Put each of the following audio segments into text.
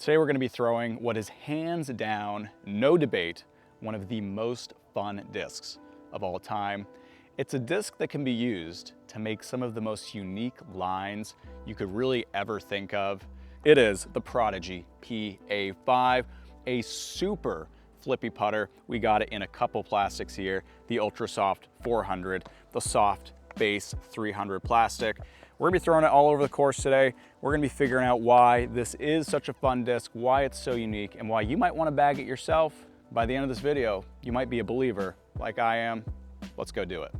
Today we're going to be throwing what is hands down, no debate, one of the most fun discs of all time. It's a disc that can be used to make some of the most unique lines you could really ever think of. It is the Prodigy Pa5, a super flippy putter. We got it in a couple plastics here, the Ultra Soft 400, the Soft Base 300 plastic. We're gonna be throwing it all over the course today. We're gonna be figuring out why this is such a fun disc, why it's so unique, and why you might wanna bag it yourself. By the end of this video, you might be a believer like I am. Let's go do it.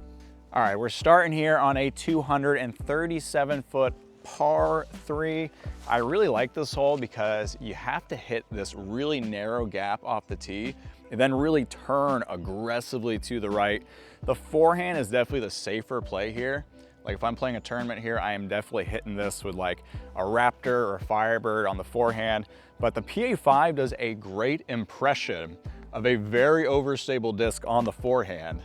All right, we're starting here on a 237-foot par 3. I really like this hole because you have to hit this really narrow gap off the tee and then really turn aggressively to the right. The forehand is definitely the safer play here. Like if I'm playing a tournament here, I am definitely hitting this with like a Raptor or a Firebird on the forehand. But the Pa5 does a great impression of a very overstable disc on the forehand.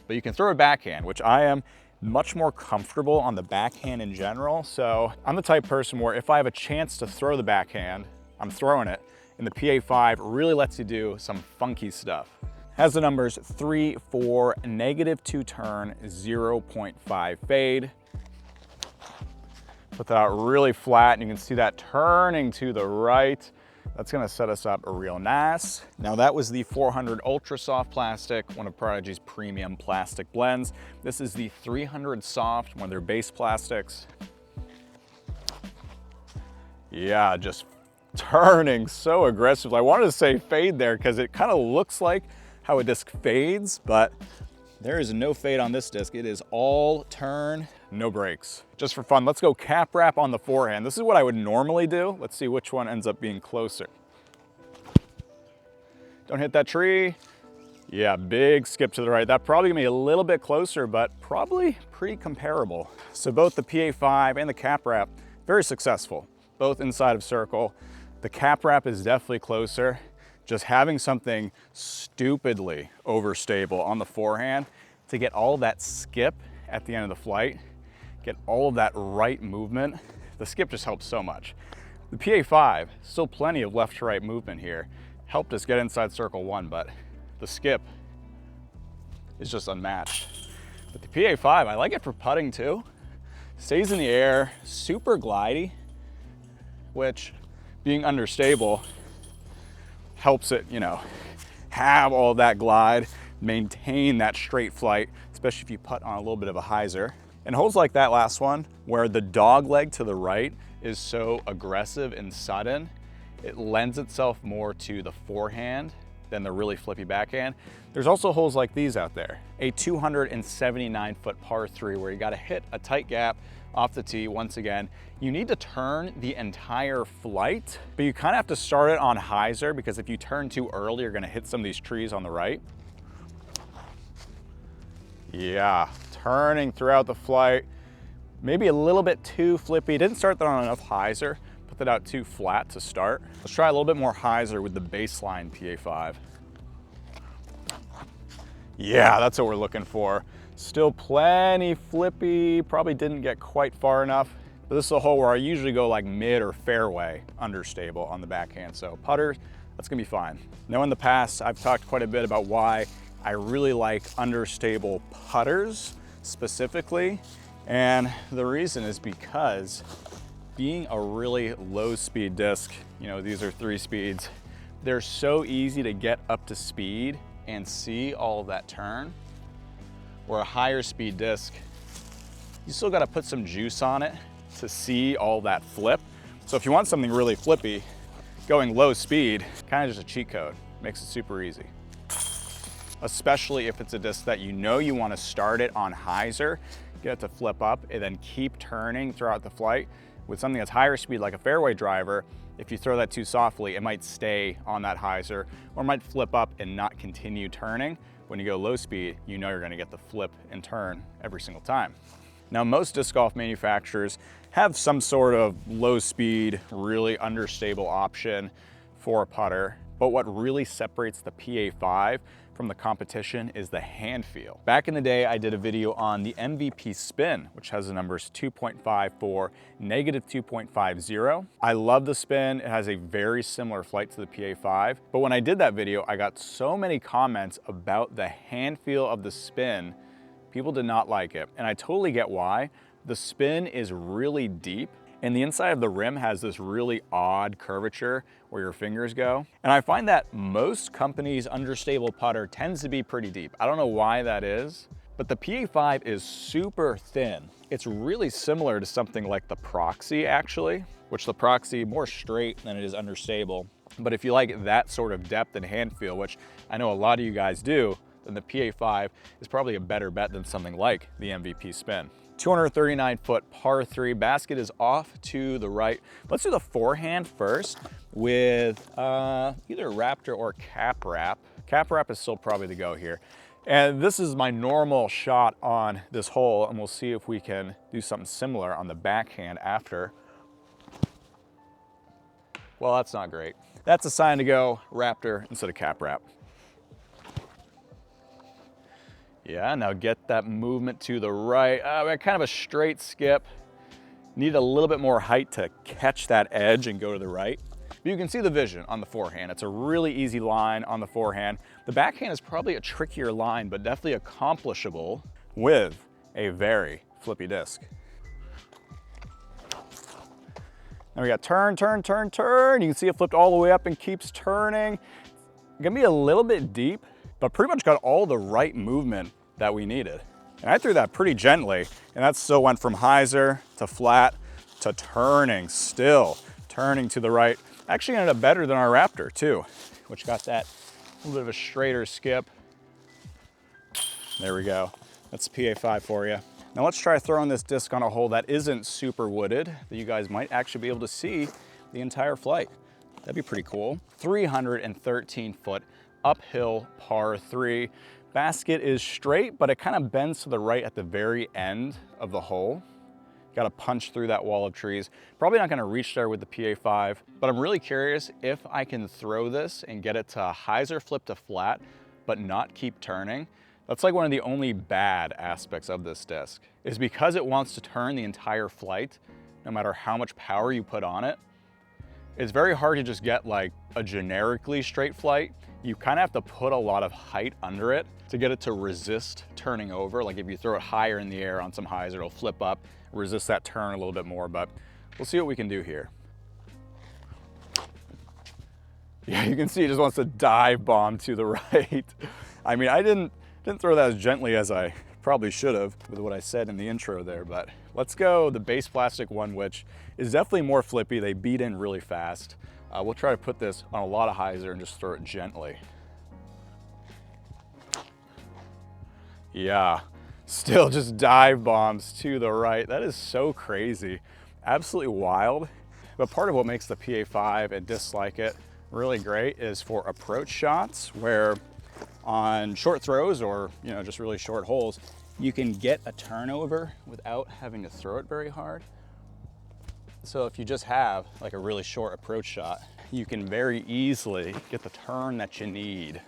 But you can throw a backhand, which I am much more comfortable on the backhand in general. So I'm the type of person where if I have a chance to throw the backhand, I'm throwing it. And the Pa5 really lets you do some funky stuff. Has the numbers 3, 4, -2 turn, 0.5 fade. Put that out really flat and you can see that turning to the right. That's gonna set us up real nice. Now that was the 400 Ultra Soft plastic, one of Prodigy's premium plastic blends. This is the 300 Soft, one of their base plastics. Yeah, just turning so aggressively. I wanted to say fade there because it kind of looks like how a disc fades, but there is no fade on this disc. It is all turn, no brakes. Just for fun, let's go cap wrap on the forehand. This is what I would normally do. Let's see which one ends up being closer. Don't hit that tree. Yeah, big skip to the right. That probably gonna be a little bit closer, but probably pretty comparable. So both the Pa5 and the cap wrap, very successful, both inside of circle. The cap wrap is definitely closer. Just having something stupidly overstable on the forehand to get all that skip at the end of the flight, get all of that right movement. The skip just helps so much. The Pa5, still plenty of left to right movement here. Helped us get inside circle 1, but the skip is just unmatched. But the Pa5, I like it for putting too. Stays in the air, super glidey, which being understable helps it, you know, have all that glide, maintain that straight flight, especially if you putt on a little bit of a hyzer. And holes like that last one, where the dog leg to the right is so aggressive and sudden, it lends itself more to the forehand than the really flippy backhand. There's also holes like these out there. A 279-foot par 3 where you gotta hit a tight gap off the tee. Once again, you need to turn the entire flight, but you kind of have to start it on hyzer because if you turn too early, you're gonna hit some of these trees on the right. Yeah, turning throughout the flight. Maybe a little bit too flippy. Didn't start that on enough hyzer. Put that out too flat to start. Let's try a little bit more hyzer with the baseline Pa5. Yeah, that's what we're looking for. Still plenty flippy, probably didn't get quite far enough. But this is a hole where I usually go like mid or fairway understable on the backhand. So putters, that's gonna be fine. Now in the past, I've talked quite a bit about why I really like understable putters specifically. And the reason is because being a really low speed disc, you know, these are 3 speeds, they're so easy to get up to speed and see all of that turn. Where a higher speed disc, you still gotta put some juice on it to see all that flip. So if you want something really flippy, going low speed, kind of just a cheat code, makes it super easy. Especially if it's a disc that you know you wanna start it on hyzer, get it to flip up and then keep turning throughout the flight. With something that's higher speed like a fairway driver, if you throw that too softly, it might stay on that hyzer or might flip up and not continue turning. When you go low speed, you know you're gonna get the flip and turn every single time. Now, most disc golf manufacturers have some sort of low speed, really understable option for a putter, but what really separates the Pa5 from the competition is the hand feel. Back in the day, I did a video on the MVP spin, which has the numbers 2.54, negative 2.50. I love the spin. It has a very similar flight to the Pa5. But when I did that video, I got so many comments about the hand feel of the spin. People did not like it, and I totally get why. The spin is really deep, and the inside of the rim has this really odd curvature where your fingers go. And I find that most companies' understable putter tends to be pretty deep. I don't know why that is, but the Pa5 is super thin. It's really similar to something like the Proxy actually, which the Proxy more straight than it is understable. But if you like that sort of depth and hand feel, which I know a lot of you guys do, then the Pa5 is probably a better bet than something like the MVP spin. 239-foot par 3, basket is off to the right. Let's do the forehand first with either Raptor or Cap Wrap. Cap Wrap is still probably the go here. And this is my normal shot on this hole, and we'll see if we can do something similar on the backhand after. Well, that's not great. That's a sign to go Raptor instead of Cap Wrap. Yeah, now get that movement to the right. We got kind of a straight skip. Need a little bit more height to catch that edge and go to the right. But you can see the vision on the forehand. It's a really easy line on the forehand. The backhand is probably a trickier line, but definitely accomplishable with a very flippy disc. Now we got turn, turn, turn, turn. You can see it flipped all the way up and keeps turning. Gonna be a little bit deep, but pretty much got all the right movement that we needed. And I threw that pretty gently, and that still went from hyzer to flat to turning, still turning to the right. Actually ended up better than our Raptor too, which got that little bit of a straighter skip. There we go. That's Pa5 for you. Now let's try throwing this disc on a hole that isn't super wooded, that you guys might actually be able to see the entire flight. That'd be pretty cool. 313-foot uphill par 3. Basket is straight, but it kind of bends to the right at the very end of the hole. Got to punch through that wall of trees. Probably not going to reach there with the Pa5, but I'm really curious if I can throw this and get it to hyzer flip to flat, but not keep turning. That's like one of the only bad aspects of this disc, is because it wants to turn the entire flight, no matter how much power you put on it. It's very hard to just get like a generically straight flight. You kind of have to put a lot of height under it to get it to resist turning over. Like if you throw it higher in the air on some hyzer, it'll flip up, resist that turn a little bit more, but we'll see what we can do here. Yeah, you can see it just wants to dive bomb to the right. I mean, I didn't throw that as gently as I probably should have with what I said in the intro there, but let's go the base plastic one, which is definitely more flippy. They beat in really fast. We'll try to put this on a lot of hyzer and just throw it gently. Yeah, still just dive bombs to the right. That is so crazy, absolutely wild. But part of what makes the Pa5 and discs like it really great is for approach shots, where on short throws or just really short holes, you can get a turnover without having to throw it very hard. So if you just have like a really short approach shot, you can very easily get the turn that you need.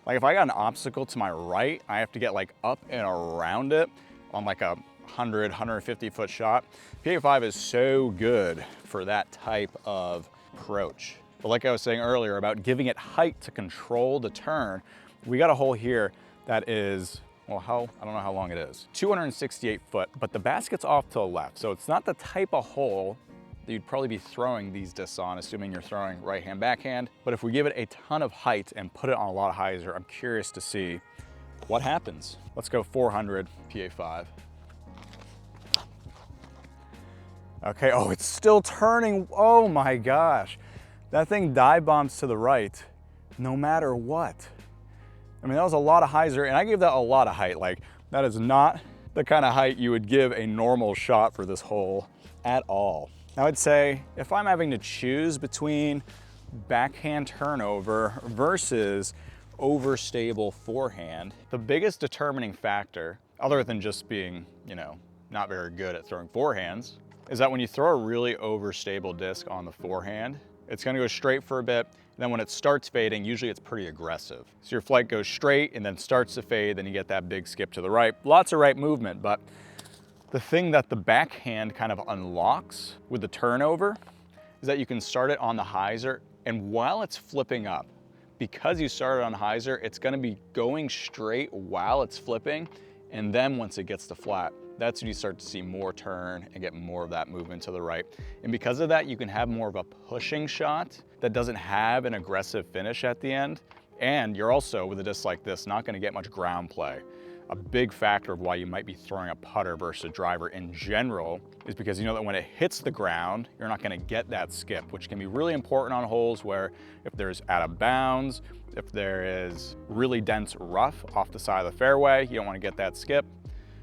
Like if I got an obstacle to my right, I have to get like up and around it on like a 100, 150 foot shot. Pa5 is so good for that type of approach. But like I was saying earlier about giving it height to control the turn, we got a hole here that is, well, I don't know how long it is, 268 foot, but the basket's off to the left. So it's not the type of hole that you'd probably be throwing these discs on, assuming you're throwing right hand, backhand. But if we give it a ton of height and put it on a lot of hyzer, I'm curious to see what happens. Let's go 400 Pa5. Okay, oh, it's still turning. Oh my gosh. That thing dive bombs to the right, no matter what. I mean, that was a lot of hyzer, and I gave that a lot of height. Like, that is not the kind of height you would give a normal shot for this hole at all. Now, I'd say if I'm having to choose between backhand turnover versus overstable forehand, the biggest determining factor, other than just being, not very good at throwing forehands, is that when you throw a really overstable disc on the forehand, it's gonna go straight for a bit, and then when it starts fading, usually it's pretty aggressive. So your flight goes straight and then starts to fade, then you get that big skip to the right. Lots of right movement, but the thing that the backhand kind of unlocks with the turnover is that you can start it on the hyzer, and while it's flipping up, because you started on hyzer, it's gonna be going straight while it's flipping, and then once it gets to flat, that's when you start to see more turn and get more of that movement to the right. And because of that, you can have more of a pushing shot that doesn't have an aggressive finish at the end. And you're also, with a disc like this, not gonna get much ground play. A big factor of why you might be throwing a putter versus a driver in general is because you know that when it hits the ground, you're not gonna get that skip, which can be really important on holes where if there's out of bounds, if there is really dense rough off the side of the fairway, you don't wanna get that skip.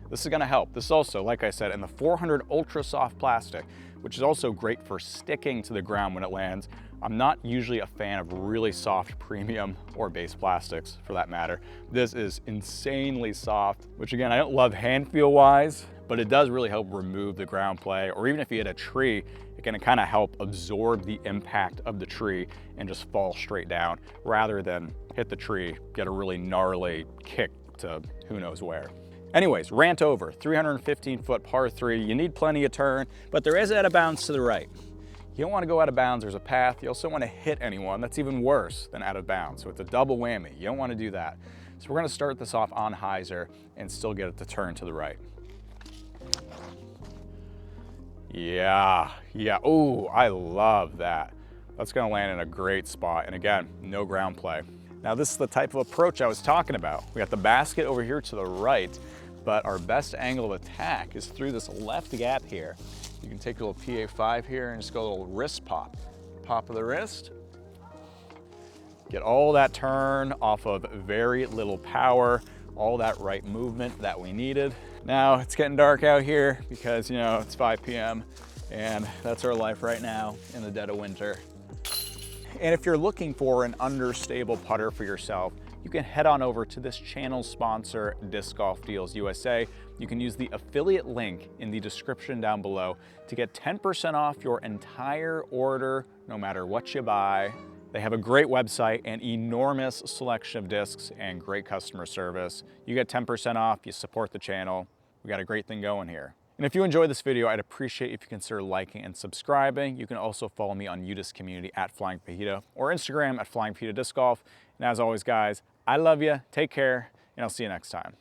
This is gonna help. This is also, like I said, in the 400 ultra soft plastic, which is also great for sticking to the ground when it lands. I'm not usually a fan of really soft premium or base plastics for that matter. This is insanely soft, which again, I don't love hand feel wise, but it does really help remove the ground play, or even if you hit a tree, it can kind of help absorb the impact of the tree and just fall straight down rather than hit the tree, get a really gnarly kick to who knows where. Anyways, rant over, 315-foot par 3. You need plenty of turn, but there is out of bounds to the right. You don't want to go out of bounds. There's a path. You also want to hit anyone. That's even worse than out of bounds. So it's a double whammy. You don't want to do that. So we're going to start this off on hyzer and still get it to turn to the right. Yeah. Oh, I love that. That's going to land in a great spot. And again, no ground play. Now this is the type of approach I was talking about. We got the basket over here to the right, but our best angle of attack is through this left gap here. You can take a little Pa5 here and just go a little wrist pop. Pop of the wrist. Get all that turn off of very little power, all that right movement that we needed. Now it's getting dark out here because, you know, it's 5 p.m. and that's our life right now in the dead of winter. And if you're looking for an understable putter for yourself, you can head on over to this channel's sponsor, Disc Golf Deals USA. You can use the affiliate link in the description down below to get 10% off your entire order, no matter what you buy. They have a great website and enormous selection of discs and great customer service. You get 10% off, you support the channel. We got a great thing going here. And if you enjoyed this video, I'd appreciate if you consider liking and subscribing. You can also follow me on UDisc community at Flying Fajita or Instagram at Flying Fajita Disc Golf. And as always, guys, I love you, take care, and I'll see you next time.